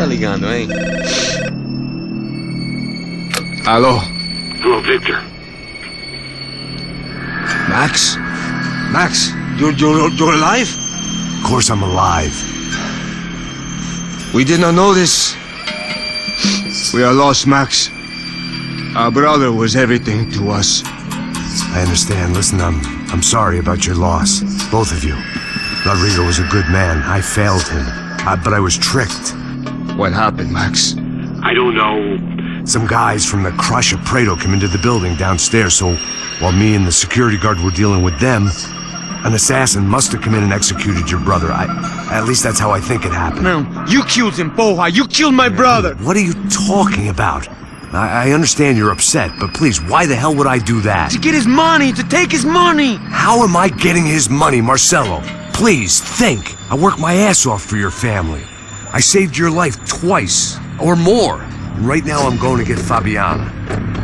ligando, hein? Alô? Hello, Victor. Max? Max, you're alive? Of course I'm alive. We did not know this. We are lost, Max. Our brother was everything to us. I understand. Listen, I'm sorry about your loss. Both of you. Rodrigo was a good man. I failed him. But I was tricked. What happened, Max? I don't know. Some guys from the Crush of Prado came into the building downstairs, so while me and the security guard were dealing with them, an assassin must have come in and executed your brother. At least that's how I think it happened. No, you killed him, Porra. You killed my brother. What are you talking about? I understand you're upset, but please, why the hell would I do that? To get his money, to take his money. How am I getting his money, Marcelo? Please, think. I worked my ass off for your family. I saved your life twice, or more. And right now I'm going to get Fabiana.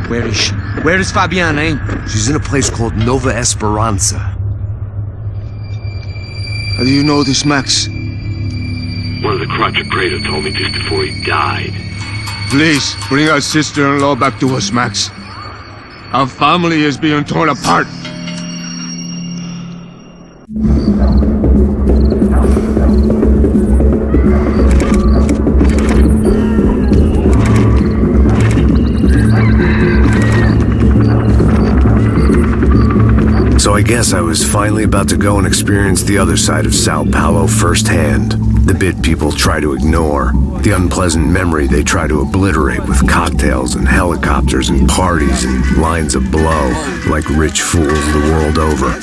Where is she? Where is Fabiana, eh? She's in a place called Nova Esperanza. How do you know this, Max? One of the Crotch of Prado told me just before he died. Please, bring our sister-in-law back to us, Max. Our family is being torn apart. So I guess I was finally about to go and experience the other side of Sao Paulo firsthand. The bit people try to ignore. The unpleasant memory they try to obliterate with cocktails and helicopters and parties and lines of blow, like rich fools the world over.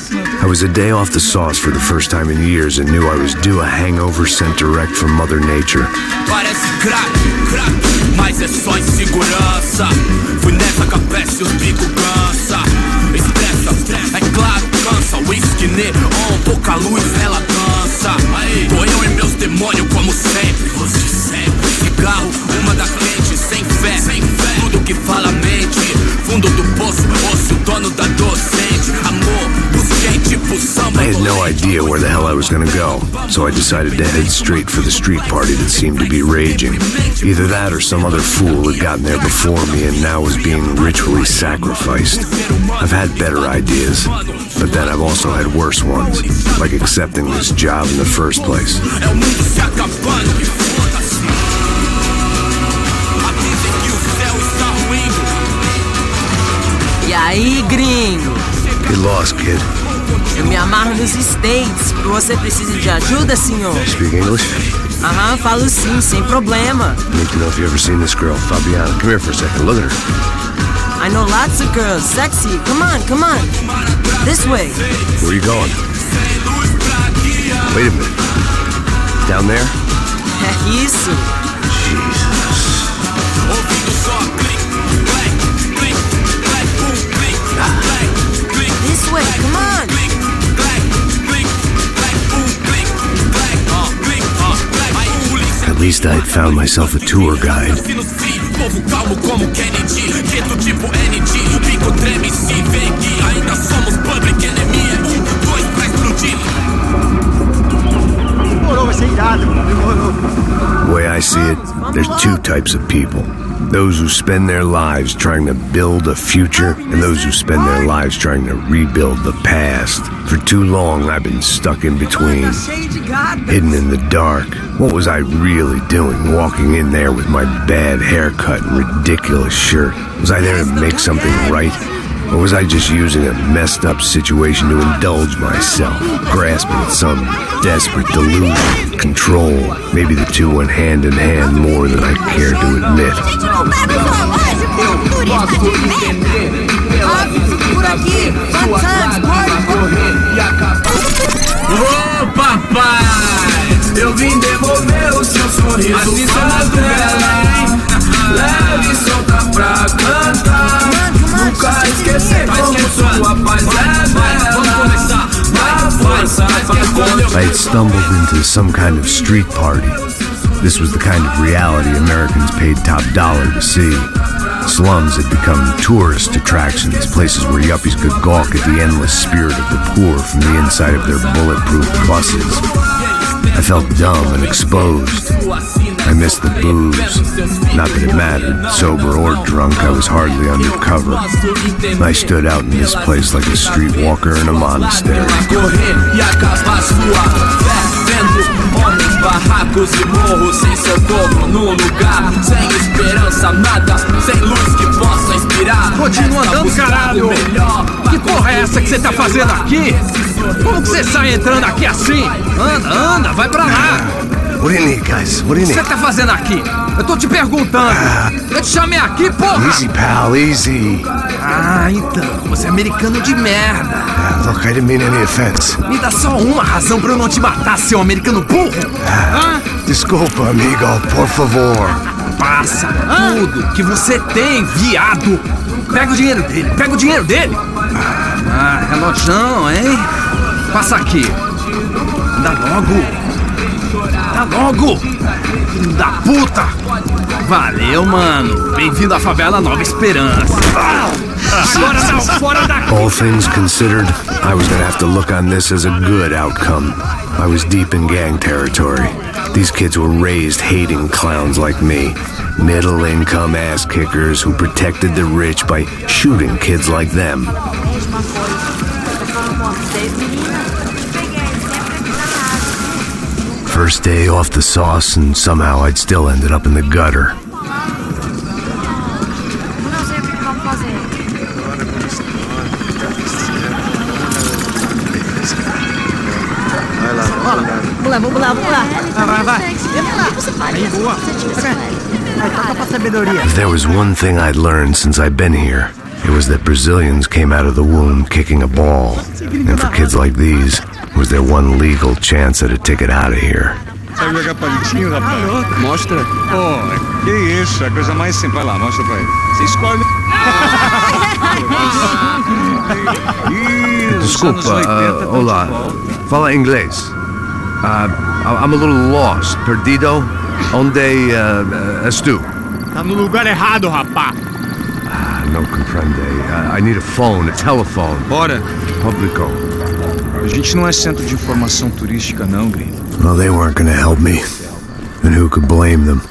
I was a day off the sauce for the first time in years and knew I was due a hangover sent direct from Mother Nature. Parece crack, mas é só insegurança. Fui nessa capeste, os bico cansa. Estressa, é claro, cansa. Whisky neon, pouca luz, ela dança. Tô eu e meus demônios como sempre. Cigarro, uma da frente, sem fé. Tudo que fala mente. Fundo do poço, osso, dono da docente. Amor, busquei tipo samba. I had no idea where the hell I was gonna go, so I decided to head straight for the street party that seemed to be raging. Either that or some other fool had gotten there before me and now was being ritually sacrificed. I've had better ideas, but then I've also had worse ones, like accepting this job in the first place. E aí, gringo? Get lost, kid. Eu me amarro nos States. Você precisa de ajuda, senhor? Speak English? Aham, falo sim, sem problema. I need to know if you've ever seen this girl, Fabiana. Come here for a second, look at her. I know lots of girls. Sexy. Come on. This way. Where are you going? Wait a minute. Down there? É isso. Jesus. This way, come on. At least I'd found myself a tour guide. Povo calmo como Kennedy, quieto tipo NG. O bico treme se vê que ainda somos public enemy. 2 pra explodir. Demorou, vai ser irado, demorou. The way I see it, there's two types of people. Those who spend their lives trying to build a future, and those who spend their lives trying to rebuild the past. For too long, I've been stuck in between, hidden in the dark. What was I really doing, walking in there with my bad haircut and ridiculous shirt? Was I there to make something right? Or was I just using a messed up situation to indulge myself, grasping at some desperate delusion, control? Maybe the two went hand in hand more than I care to admit. Ô papai, eu vim devolver o seu sorriso. Assim só Belém, leve e solta pra cantar. Nunca esquecer como sua paz é bela. Na força I had stumbled into some kind of street party. This was the kind of reality Americans paid top dollar to see. Slums had become tourist attractions, places where yuppies could gawk at the endless spirit of the poor from the inside of their bulletproof buses. I felt dumb and exposed. I missed the booze. Not that it mattered. Sober or drunk, I was hardly undercover. I stood out in this place like a streetwalker in a monastery. Homens, barracos e morros, sem socorro num lugar, sem esperança, nada, sem luz que possa inspirar. Continua andando, caralho! Que porra é essa que você tá fazendo aqui? Como que você sai entrando aqui assim? Anda, vai pra lá! What do you need, guys? What do you O que need? você tá fazendo aqui? Eu tô te perguntando! Eu te chamei aqui, porra! Easy, pal, easy. Ah, então, você é americano de merda! Look, I didn't mean any offense. Me dá só uma razão pra eu não te matar, seu americano burro! Desculpa, amigo, por favor. Passa tudo que você tem, viado! Pega o dinheiro dele! Ah, relojão, hein? Passa aqui! Dá logo! Filho da puta! Valeu, mano! Bem-vindo à favela Nova Esperança! Agora não, fora daqui! All things considered, I was gonna have to look on this as a good outcome. I was deep in gang territory. These kids were raised hating clowns like me. Middle-income ass-kickers who protected the rich by shooting kids like them. First day off the sauce, and somehow I'd still ended up in the gutter. Vamos lá. Vai. Aí, boa. Aí, toca pra sabedoria. If there was one thing I'd learned since I've been here, it was that Brazilians came out of the womb kicking a ball. And for kids like these, it was their one legal chance at a ticket out of here. Sabe jogar palitinho, rapaz? Mostra. Pô, que isso, é a coisa mais simples. Vai lá, mostra pra ele. Você escolhe. Desculpa, olá. Fala inglês. I'm a little lost. Perdido? Onde és tu? Tá no lugar errado, rapá. Não compreende. I need a phone, a telephone. Bora. Público. A gente não é centro de informação turística, não, gringo. Well, they weren't gonna help me. And who could blame them?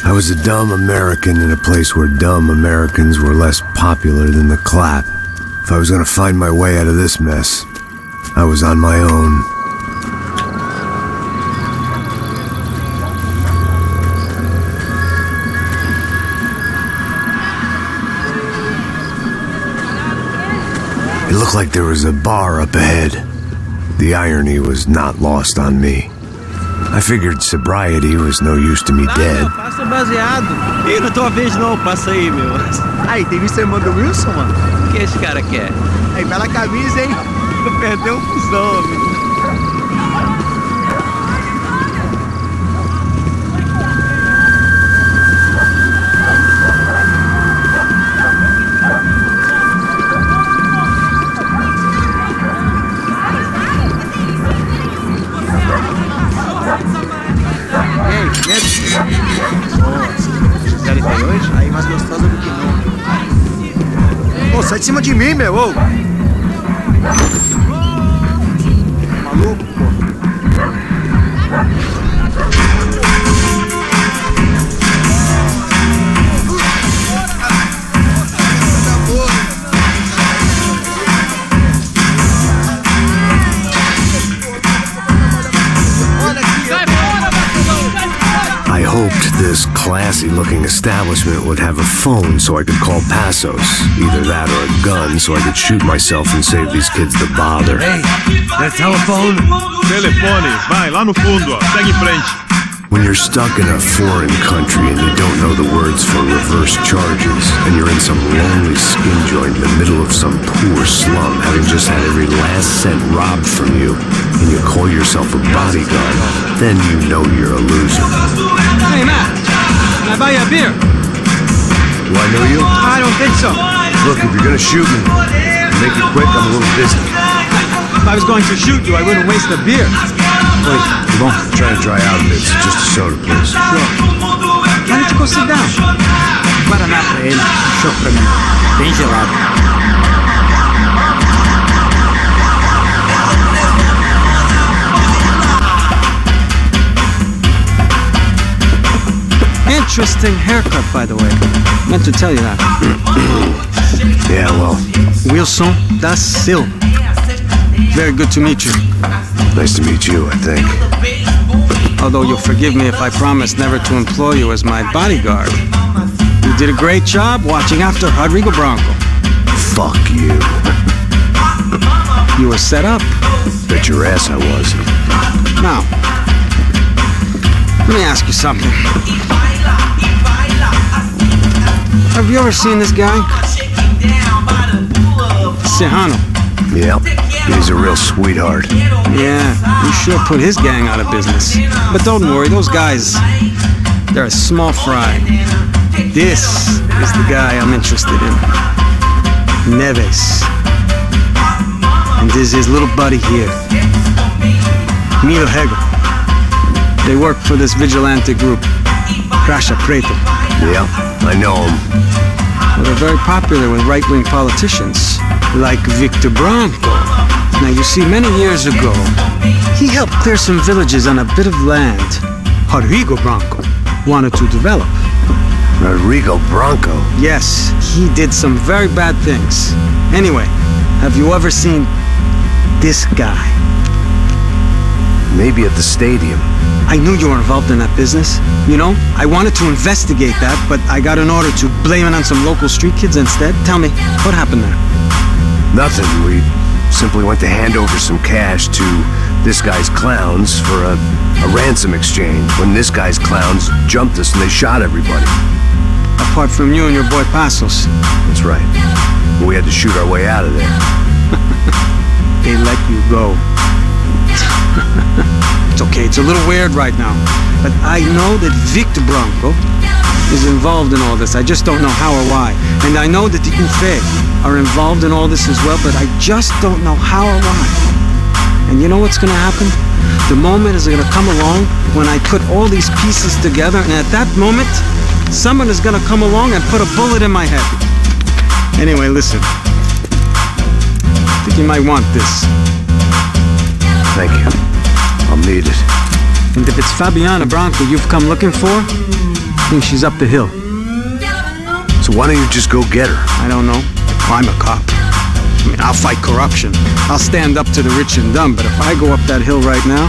I was a dumb American in a place where dumb Americans were less popular than the clap. If I was gonna find my way out of this mess, I was on my own. It looked like there was a bar up ahead. The irony was not lost on me. I figured sobriety was no use to me dead. Passa baseado. Ih, não é tua vez não, passa aí, meu. Aí, tem visto a irmã do Wilson, mano? O que esse cara quer? Aí, bela camisa, hein? Perdeu um fusão, amigo. Aí, mais gostosa do que não. Ô, sai de cima de mim, meu! Ô. Maluco, pô. I hoped this classy-looking establishment would have a phone so I could call Passos. Either that or a gun so I could shoot myself and save these kids the bother. Hey, that telephone? Telefone, vai, lá no fundo, ó. Segue em frente. When you're stuck in a foreign country and you don't know the words for reverse charges, and you're in some lonely skin joint in the middle of some poor slum, having just had every last cent robbed from you, and you call yourself a bodyguard, then you know you're a loser. Hey, Matt. Can I buy you a beer? Do I know you? I don't think so. Look, if you're gonna shoot me, make it quick, I'm a little busy. If I was going to shoot you, I wouldn't waste a beer. Wait, come on. I'm trying to dry out a bit, so just a soda, please. Sure. Why don't you go sit down? Guaraná pra ele, choque pra mim. Bem gelado. interesting haircut, by the way. Meant to tell you that. Yeah, well, Wilson da Silva. Very good to meet you. nice to meet you, I think. Although you'll forgive me if I promise never to employ you as my bodyguard. You did a great job watching after Rodrigo Branco. Fuck you. You were set up. Bet your ass I was. Now, let me ask you something. Have you ever seen this guy? Serrano. Yeah, he's a real sweetheart. Yeah, you sure put his gang out of business. But don't worry, those guys, they're a small fry. This is the guy I'm interested in. Neves. And this is his little buddy here. Milo Hegel. They work for this vigilante group, Crasha Preto. Yeah, I know him. Well, they're very popular with right-wing politicians, like Victor Branco. Now, you see, many years ago, he helped clear some villages on a bit of land Rodrigo Branco wanted to develop. Rodrigo Branco? Yes, he did some very bad things. Anyway, have you ever seen this guy? Maybe at the stadium. I knew you were involved in that business. You know, I wanted to investigate that, but I got an order to blame it on some local street kids instead. Tell me, what happened there? Nothing. We simply went to hand over some cash to this guy's clowns for a ransom exchange when this guy's clowns jumped us and they shot everybody. Apart from you and your boy Passos. That's right. We had to shoot our way out of there. They let you go. It's okay, it's a little weird right now. But I know that Victor Branco is involved in all this. I just don't know how or why. And I know that the UFE are involved in all this as well, but I just don't know how or why. And you know what's gonna happen? The moment is gonna come along when I put all these pieces together, and at that moment, someone is gonna come along and put a bullet in my head. Anyway, listen. I think you might want this. Thank you. I'll need it. And if it's Fabiana Branco you've come looking for, I think she's up the hill. So why don't you just go get her? I don't know. I'm a cop. I mean, I'll fight corruption. I'll stand up to the rich and dumb, but if I go up that hill right now,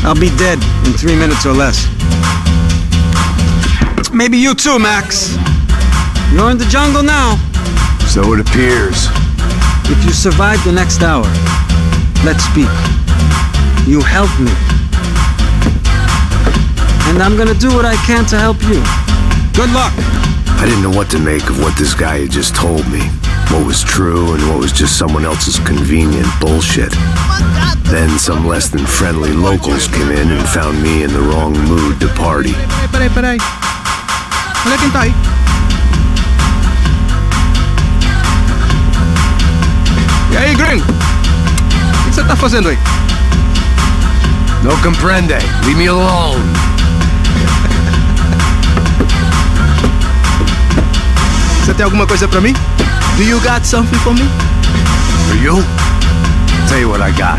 I'll be dead in 3 minutes or less. Maybe you too, Max. You're in the jungle now. So it appears. If you survive the next hour, let's speak. You help me. And I'm gonna do what I can to help you. Good luck. I didn't know what to make of what this guy had just told me. What was true and what was just someone else's convenient bullshit. Then some less than friendly locals came in and found me in the wrong mood to party. Peraí. Olha quem tá aí. E aí, gringo? O que você tá fazendo aí? No comprende. Leave me alone. Você tem alguma coisa pra mim? Do you got something for me? For you? I'll tell you what I got.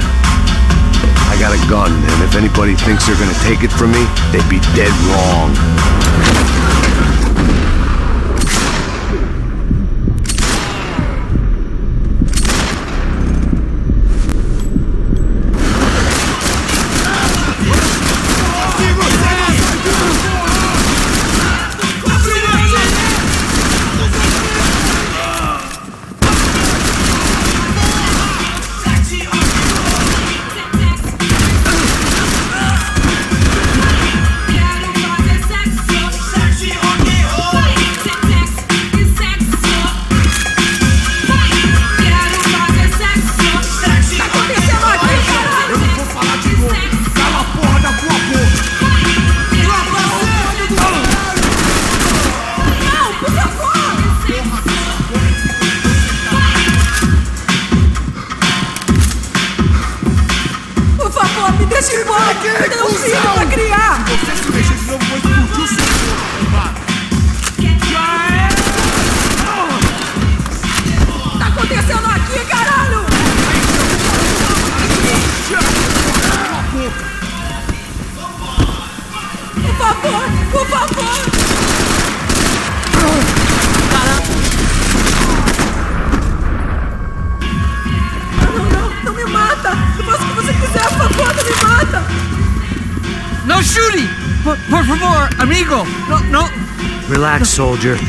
I got a gun, and if anybody thinks they're gonna take it from me, they'd be dead wrong. Por favor! Não me mata! Eu faço o que você quiser, por favor, não me mata! No shooting! Por favor, amigo! No! Relax, soldier.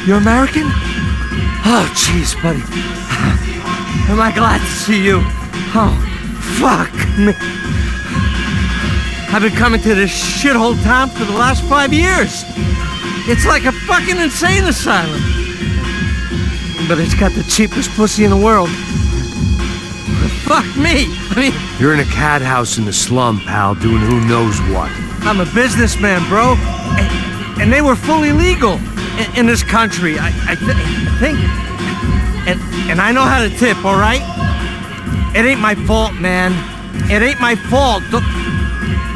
You're American? Oh, jeez, buddy. Am I glad to see you? Oh, fuck me. I've been coming to this shithole town for the last 5 years. It's like a fucking insane asylum. But it's got the cheapest pussy in the world. Fuck me. I mean... You're in a cat house in the slum, pal, doing who knows what. I'm a businessman, bro. And they were fully legal in this country. I think... And I know how to tip, all right? It ain't my fault, man. It ain't my fault.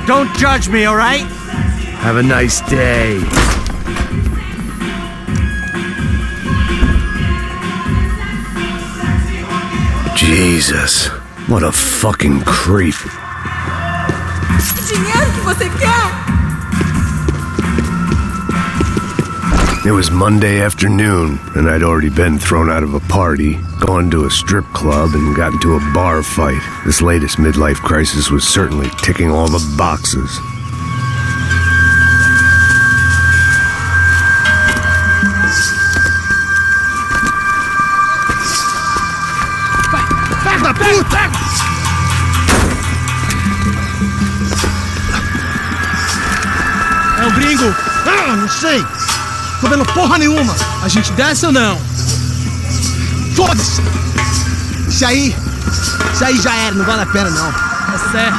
Don't judge me, all right? Have a nice day. Jesus, what a fucking creep. Dinheiro que você quer? It was Monday afternoon, and I'd already been thrown out of a party, gone to a strip club, and got into a bar fight. This latest midlife crisis was certainly ticking all the boxes. Pega, puta! É o gringo? Ah, não sei. Tô vendo porra nenhuma. A gente desce ou não? Foda-se! Isso aí já era, não vale a pena não. É certo.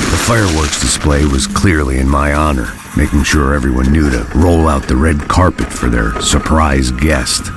The fireworks display was clearly in my honor, making sure everyone knew to roll out the red carpet for their surprise guest.